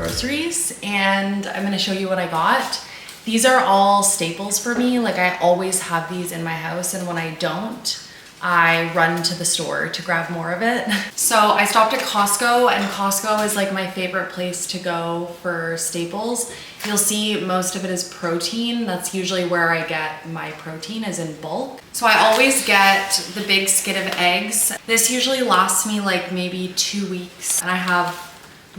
groceries and I'm gonna show you what I got. These are all staples for me. Like I always have these in my house, and when I don't, I run to the store to grab more of it. So I stopped at Costco, and Costco is like my favorite place to go for staples. You'll see most of it is protein. That's usually where I get my protein, is in bulk. So I always get the big skid of eggs. This usually lasts me like maybe 2 weeks, and I have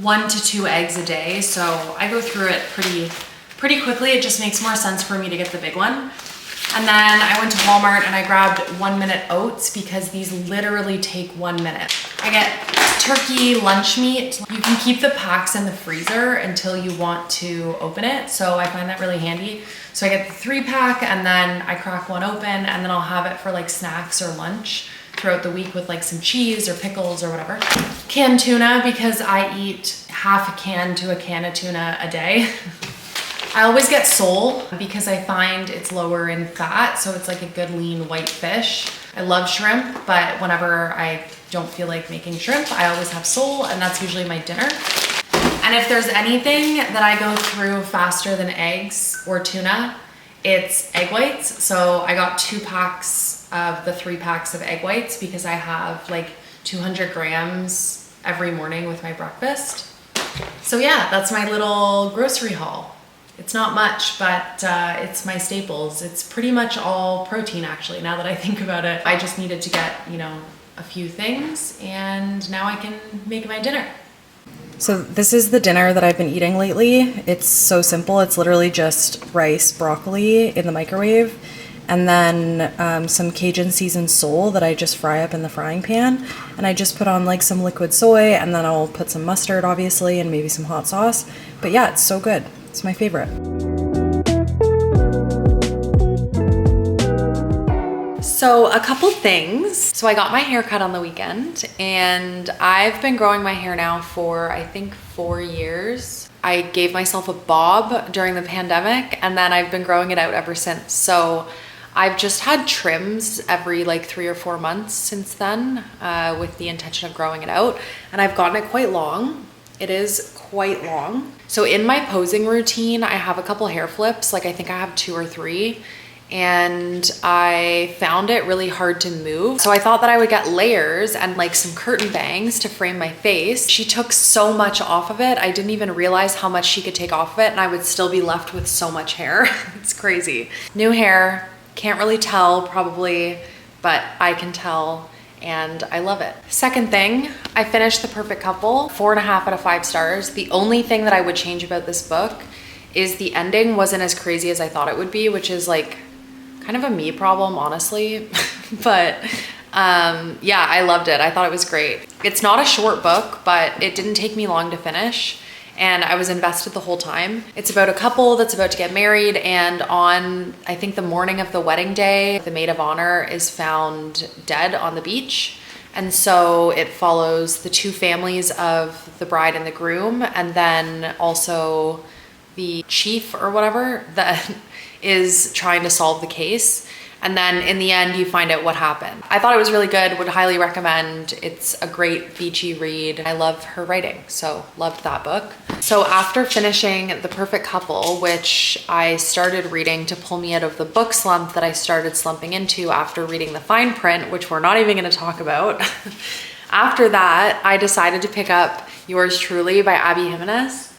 1 to 2 eggs a day. So I go through it pretty quickly. It just makes more sense for me to get the big one. And then I went to Walmart and I grabbed 1 minute oats because these literally take 1 minute. I get turkey lunch meat. You can keep the packs in the freezer until you want to open it. So I find that really handy. So I get the 3-pack and then I crack one open, and then I'll have it for like snacks or lunch throughout the week with like some cheese or pickles or whatever. Canned tuna, because I eat half a can to a can of tuna a day. I always get sole because I find it's lower in fat, so it's like a good lean white fish. I love shrimp, but whenever I don't feel like making shrimp, I always have sole, and that's usually my dinner. And if there's anything that I go through faster than eggs or tuna, it's egg whites. So I got 2 packs of the 3 packs of egg whites because I have like 200 grams every morning with my breakfast. So yeah, that's my little grocery haul. It's not much, but it's my staples. It's pretty much all protein, actually, now that I think about it. I just needed to get, you know, a few things, and now I can make my dinner. So this is the dinner that I've been eating lately. It's so simple. It's literally just rice, broccoli in the microwave, and then some Cajun seasoned sole that I just fry up in the frying pan. And I just put on like some liquid soy, and then I'll put some mustard, obviously, and maybe some hot sauce. But yeah, it's so good. It's my favorite. So a couple things. So I got my hair cut on the weekend, and I've been growing my hair now for I think 4 years. I gave myself a bob during the pandemic, and then I've been growing it out ever since. So I've just had trims every like 3 or 4 months since then, with the intention of growing it out. And I've gotten it quite long. It is quite long. So in my posing routine, I have a couple hair flips. Like I think I have 2 or 3. And I found it really hard to move. So I thought that I would get layers and like some curtain bangs to frame my face. She took so much off of it. I didn't even realize how much she could take off of it, and I would still be left with so much hair. It's crazy. New hair, can't really tell probably, but I can tell, and I love it. Second thing, I finished The Perfect Couple, 4.5 out of 5 stars. The only thing that I would change about this book is the ending wasn't as crazy as I thought it would be, which is like kind of a me problem, honestly. But yeah, I loved it. I thought it was great. It's not a short book, but it didn't take me long to finish, and I was invested the whole time. It's about a couple that's about to get married, and on, I think, the morning of the wedding day, the maid of honor is found dead on the beach. And so it follows the 2 families of the bride and the groom, and then also the chief or whatever that is trying to solve the case. And then in the end, you find out what happened. I thought it was really good, would highly recommend. It's a great beachy read. I love her writing, so loved that book. So after finishing The Perfect Couple, which I started reading to pull me out of the book slump that I started slumping into after reading the fine print, which we're not even gonna talk about. After that, I decided to pick up Yours Truly by Abby Jimenez.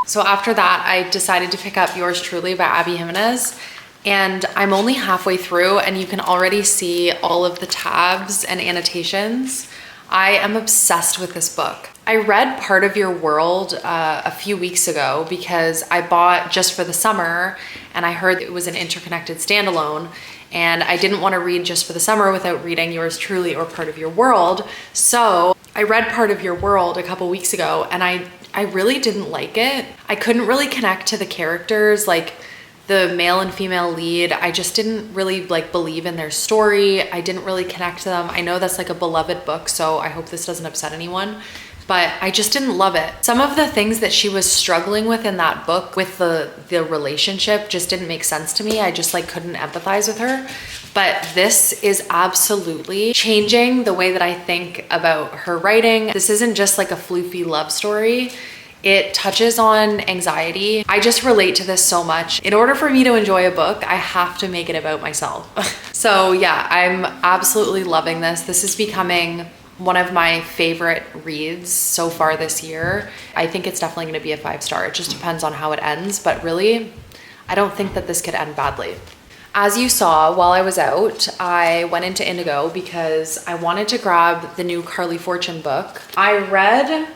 So after that, I decided to pick up Yours Truly by Abby Jimenez, and I'm only halfway through, and you can already see all of the tabs and annotations. I am obsessed with this book. I read Part of Your World a few weeks ago because I bought Just for the Summer, and I heard it was an interconnected standalone, and I didn't want to read Just for the Summer without reading Yours Truly or Part of Your World. So I read Part of Your World a couple weeks ago, and I really didn't like it. I couldn't really connect to the characters, like the male and female lead. I just didn't really like believe in their story. I didn't really connect to them. I know that's like a beloved book, so I hope this doesn't upset anyone. but I just didn't love it. Some of the things that she was struggling with in that book with the relationship just didn't make sense to me. I just like couldn't empathize with her. But this is absolutely changing the way that I think about her writing. This isn't just like a floofy love story. It touches on anxiety. I just relate to this so much. In order for me to enjoy a book, I have to make it about myself. So yeah, I'm absolutely loving this. This is becoming one of my favorite reads so far this year. I think it's definitely gonna be a 5-star. It just depends on how it ends, but really, I don't think that this could end badly. As you saw, while I was out, I went into Indigo because I wanted to grab the new Carly Fortune book. I read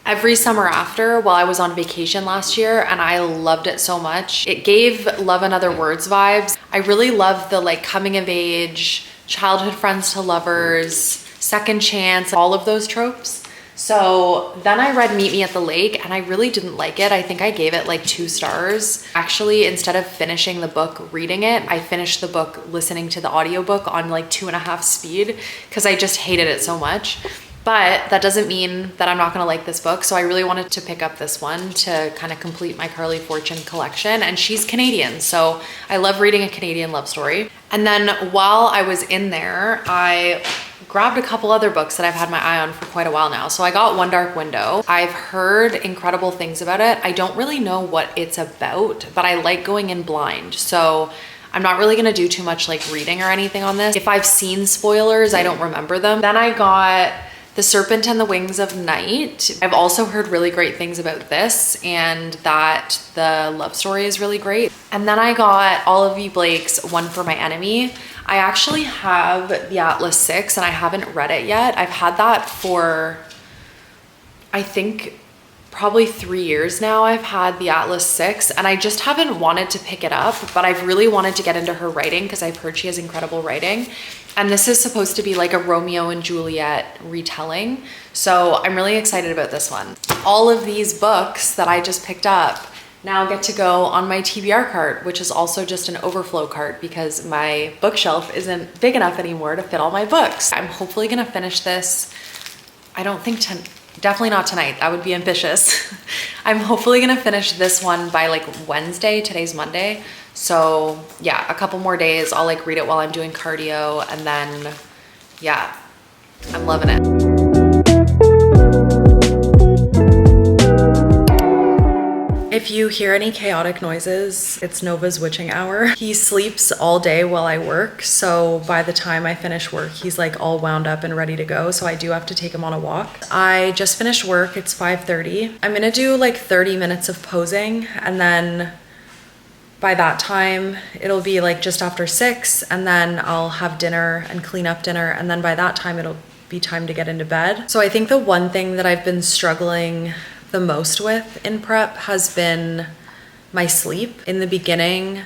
Every Summer After while I was on vacation last year, and I loved it so much. It gave Love in Other Words vibes. I really love the like coming of age, childhood friends to lovers, second chance, all of those tropes. So then I read Meet Me at the Lake and I really didn't like it. I think I gave it like 2 stars. Actually, instead of finishing the book reading it, I finished the book listening to the audiobook on like 2.5 speed because I just hated it so much. But that doesn't mean that I'm not gonna like this book. So I really wanted to pick up this one to kind of complete my Carly Fortune collection. And she's Canadian, so I love reading a Canadian love story. And then while I was in there, I grabbed a couple other books that I've had my eye on for quite a while now. So I got One Dark Window. I've heard incredible things about it. I don't really know what it's about, but I like going in blind. So I'm not really gonna do too much like reading or anything on this. If I've seen spoilers, I don't remember them. Then I got The Serpent and the Wings of Night. I've also heard really great things about this and that the love story is really great. And then I got Olivia Blake's One for My Enemy. I actually have the Atlas 6 and I haven't read it yet. I've had that for, I think, probably 3 years now. I've had the Atlas 6 and I just haven't wanted to pick it up, but I've really wanted to get into her writing because I've heard she has incredible writing. And this is supposed to be like a Romeo and Juliet retelling. So I'm really excited about this one. All of these books that I just picked up now get to go on my TBR cart, which is also just an overflow cart because my bookshelf isn't big enough anymore to fit all my books. I'm hopefully gonna finish this. I don't think, definitely not tonight, that would be ambitious. I'm hopefully gonna finish this one by like Wednesday, today's Monday. So yeah, a couple more days, I'll like read it while I'm doing cardio and then yeah, I'm loving it. If you hear any chaotic noises, it's Nova's witching hour. He sleeps all day while I work, so by the time I finish work, he's like all wound up and ready to go, so I do have to take him on a walk. I just finished work, it's 5:30. I'm gonna do like 30 minutes of posing, and then by that time, it'll be like just after 6, and then I'll have dinner and clean up dinner, and then by that time, it'll be time to get into bed. So I think the one thing that I've been struggling the most with in prep has been my sleep. In the beginning,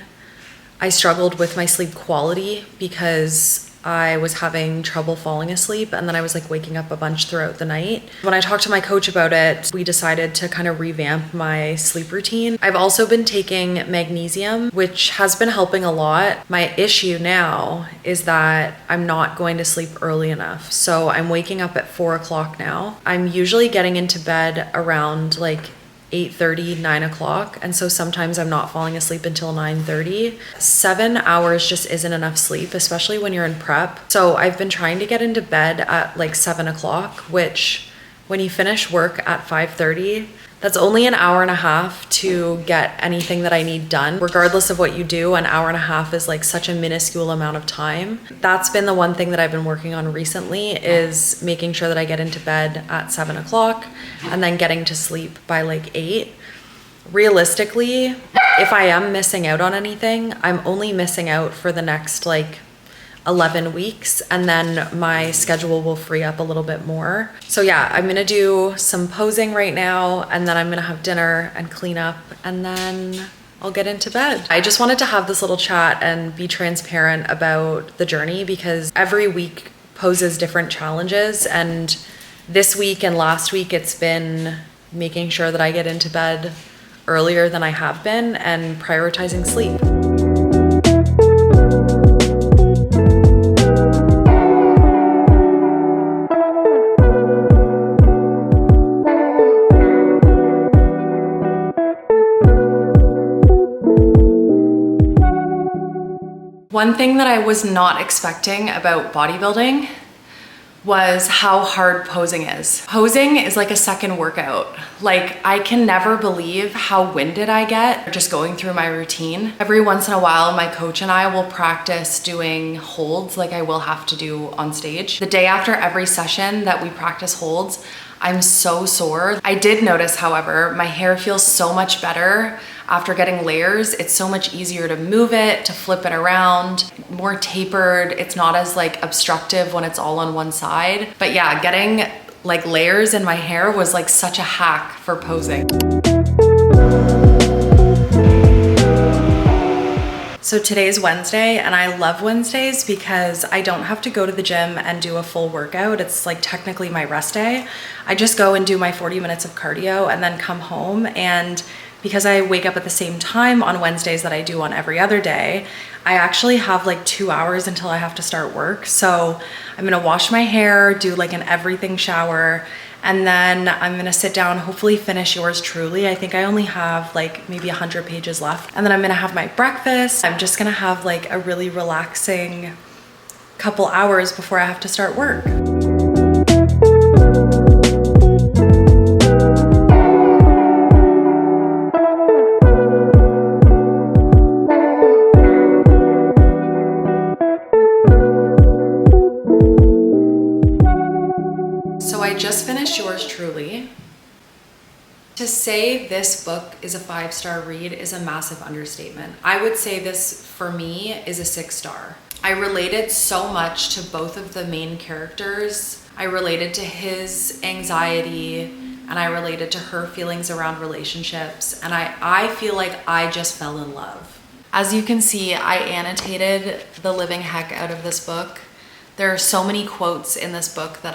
I struggled with my sleep quality because I was having trouble falling asleep and then I was like waking up a bunch throughout the night. When I talked to my coach about it, we decided to kind of revamp my sleep routine. I've also been taking magnesium, which has been helping a lot. My issue now is that I'm not going to sleep early enough. So I'm waking up at 4 o'clock now. I'm usually getting into bed around like 8:30, 9 o'clock. And so sometimes I'm not falling asleep until 9:30. 7 hours just isn't enough sleep, especially when you're in prep. So I've been trying to get into bed at like 7 o'clock, which when you finish work at 5:30, that's only an hour and a half to get anything that I need done. Regardless of what you do, an hour and a half is like such a minuscule amount of time. That's been the one thing that I've been working on recently, is making sure that I get into bed at 7 o'clock and then getting to sleep by like 8. Realistically, if I am missing out on anything, I'm only missing out for the next like 11 weeks, and then my schedule will free up a little bit more. So yeah, I'm gonna do some posing right now, and then I'm gonna have dinner and clean up, and then I'll get into bed. I just wanted to have this little chat and be transparent about the journey, because every week poses different challenges, and this week and last week it's been making sure that I get into bed earlier than I have been and prioritizing sleep. One thing that I was not expecting about bodybuilding was how hard posing is. Posing is like a second workout. Like, I can never believe how winded I get just going through my routine. Every once in a while, my coach and I will practice doing holds like I will have to do on stage. The day after every session that we practice holds, I'm so sore. I did notice, however, my hair feels so much better after getting layers. It's so much easier to move it, to flip it around, more tapered. It's not as like obstructive when it's all on one side. But yeah, getting like layers in my hair was like such a hack for posing. So today's Wednesday, and I love Wednesdays because I don't have to go to the gym and do a full workout. It's like technically my rest day. I just go and do my 40 minutes of cardio and then come home. And because I wake up at the same time on Wednesdays that I do on every other day, I actually have like 2 hours until I have to start work. So I'm gonna wash my hair, do like an everything shower, and then I'm gonna sit down, hopefully finish yours truly. I think I only have like maybe 100 pages left. And then I'm gonna have my breakfast. I'm just gonna have like a really relaxing couple hours before I have to start work. I just finished yours truly. To say this book is a 5-star read is a massive understatement. I would say this for me is a 6-star. I related so much to both of the main characters. I related to his anxiety and I related to her feelings around relationships, and I feel like I just fell in love. As you can see, I annotated the living heck out of this book. There are so many quotes in this book that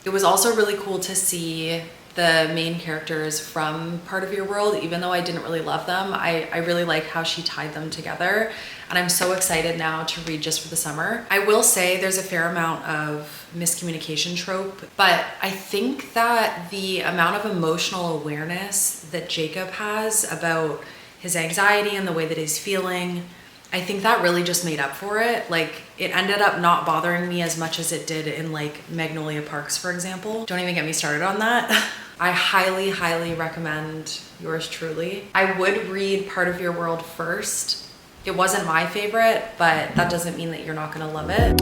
it was also really cool to see the main characters from Part of Your World. Even though I didn't really love them, I really like how she tied them together. And I'm so excited now to read Just for the Summer. I will say there's a fair amount of miscommunication trope, but I think that the amount of emotional awareness that Jacob has about his anxiety and the way that he's feeling, I think that really just made up for it. Like, it ended up not bothering me as much as it did in like Magnolia Parks, for example. Don't even get me started on that. I highly, highly recommend yours truly. I would read Part of Your World first. It wasn't my favorite, but that doesn't mean that you're not gonna love it.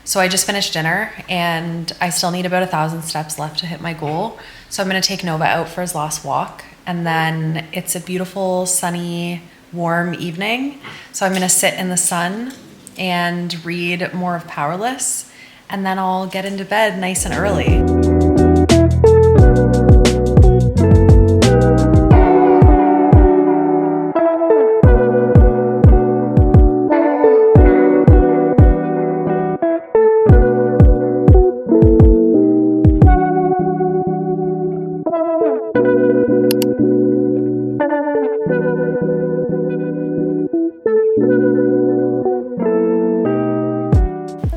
So I just finished dinner and I still need about 1,000 steps left to hit my goal. So I'm gonna take Nova out for his last walk, and then it's a beautiful, sunny, warm evening. So I'm gonna sit in the sun and read more of Powerless, and then I'll get into bed nice and early.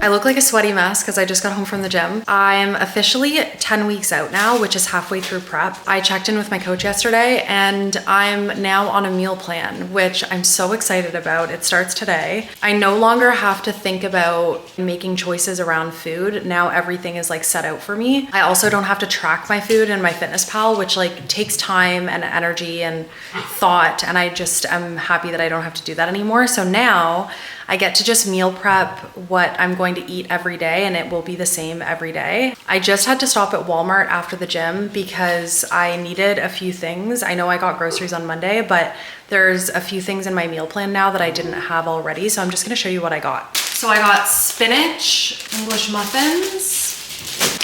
I look like a sweaty mess because I just got home from the gym. I'm officially 10 weeks out now, which is halfway through prep. I checked in with my coach yesterday and I'm now on a meal plan, which I'm so excited about. It starts today. I no longer have to think about making choices around food. Now everything is like set out for me. I also don't have to track my food in MyFitnessPal, which like takes time and energy and thought. And I'm happy that I don't have to do that anymore. So now I get to just meal prep what I'm going to eat every day, and it will be the same every day. I just had to stop at Walmart after the gym because I needed a few things. I know I got groceries on Monday, but there's a few things in my meal plan now that I didn't have already. So I'm just gonna show you what I got. So I got spinach, English muffins,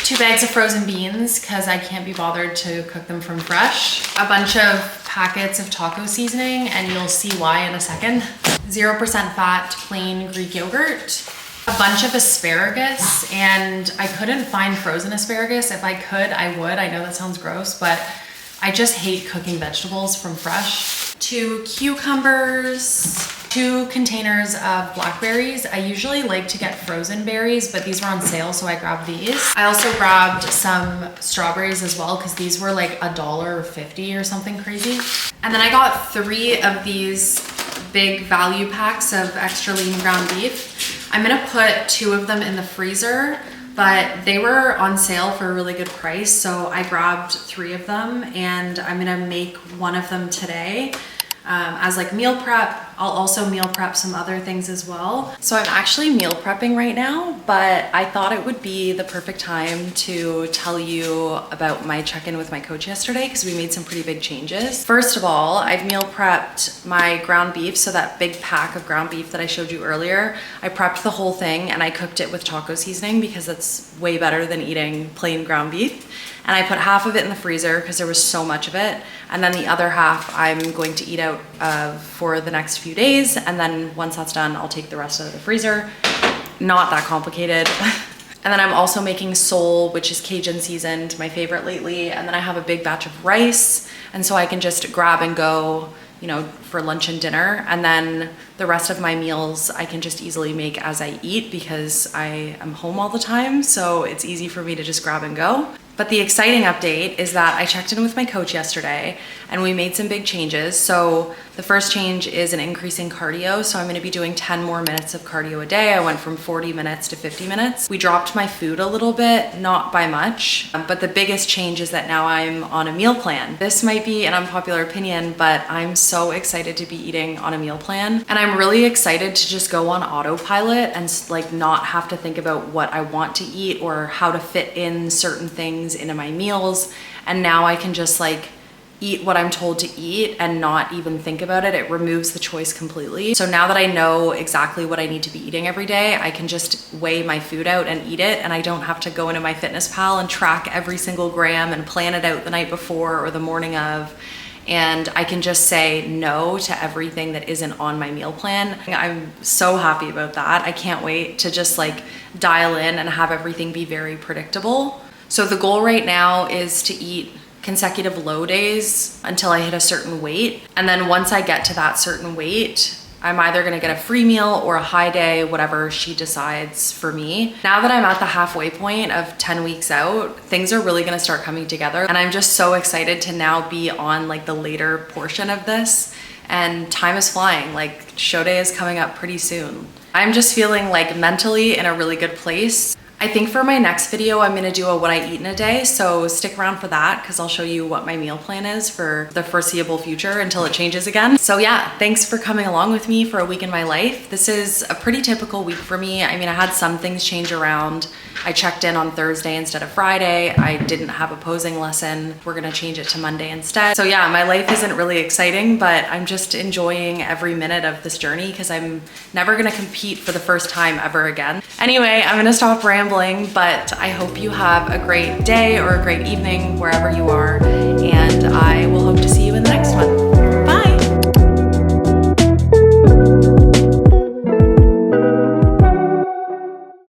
2 bags of frozen beans because I can't be bothered to cook them from fresh, a bunch of packets of taco seasoning, and you'll see why in a second. 0% fat plain Greek yogurt, a bunch of asparagus, and I couldn't find frozen asparagus. If I could, I would. I know that sounds gross, but I just hate cooking vegetables from fresh. 2 cucumbers, 2 containers of blackberries. I usually like to get frozen berries, but these were on sale, so I grabbed these. I also grabbed some strawberries as well, because these were like $1.50 or something crazy. And then I got 3 of these big value packs of extra lean ground beef. I'm gonna put 2 of them in the freezer, but they were on sale for a really good price, so I grabbed 3 of them, and I'm gonna make one of them today as like meal prep. I'll also meal prep some other things as well. So I'm actually meal prepping right now, but I thought it would be the perfect time to tell you about my check-in with my coach yesterday, because we made some pretty big changes. First of all, I've meal prepped my ground beef. So that big pack of ground beef that I showed you earlier, I prepped the whole thing and I cooked it with taco seasoning, because that's way better than eating plain ground beef. And I put half of it in the freezer because there was so much of it. And then the other half I'm going to eat out of for the next few days. And then once that's done, I'll take the rest out of the freezer. Not that complicated. And then I'm also making sole, which is Cajun seasoned, my favorite lately. And then I have a big batch of rice. And so I can just grab and go, you know, for lunch and dinner. And then the rest of my meals I can just easily make as I eat, because I am home all the time. So it's easy for me to just grab and go. But the exciting update is that I checked in with my coach yesterday and we made some big changes. So the first change is an increase in cardio. So I'm gonna be doing 10 more minutes of cardio a day. I went from 40 minutes to 50 minutes. We dropped my food a little bit, not by much, but the biggest change is that now I'm on a meal plan. This might be an unpopular opinion, but I'm so excited to be eating on a meal plan. And I'm really excited to just go on autopilot and like not have to think about what I want to eat or how to fit in certain things into my meals. And now I can just like eat what I'm told to eat and not even think about it. It removes the choice completely. So now that I know exactly what I need to be eating every day, I can just weigh my food out and eat it, and I don't have to go into my fitness pal and track every single gram and plan it out the night before or the morning of. And I can just say no to everything that isn't on my meal plan. I'm so happy about that. I can't wait to just like dial in and have everything be very predictable. So the goal right now is to eat consecutive low days until I hit a certain weight. And then once I get to that certain weight, I'm either gonna get a free meal or a high day, whatever she decides for me. Now that I'm at the halfway point of 10 weeks out, things are really gonna start coming together. And I'm just so excited to now be on like the later portion of this. And time is flying, like show day is coming up pretty soon. I'm just feeling like mentally in a really good place. I think for my next video, I'm gonna do a what I eat in a day. So stick around for that, because I'll show you what my meal plan is for the foreseeable future until it changes again. So yeah, thanks for coming along with me for a week in my life. This is a pretty typical week for me. I mean, I had some things change around. I checked in on Thursday instead of Friday. I didn't have a posing lesson. We're gonna change it to Monday instead. So yeah, my life isn't really exciting, but I'm just enjoying every minute of this journey, because I'm never gonna compete for the first time ever again. Anyway, I'm gonna stop rambling, but I hope you have a great day or a great evening wherever you are, and I will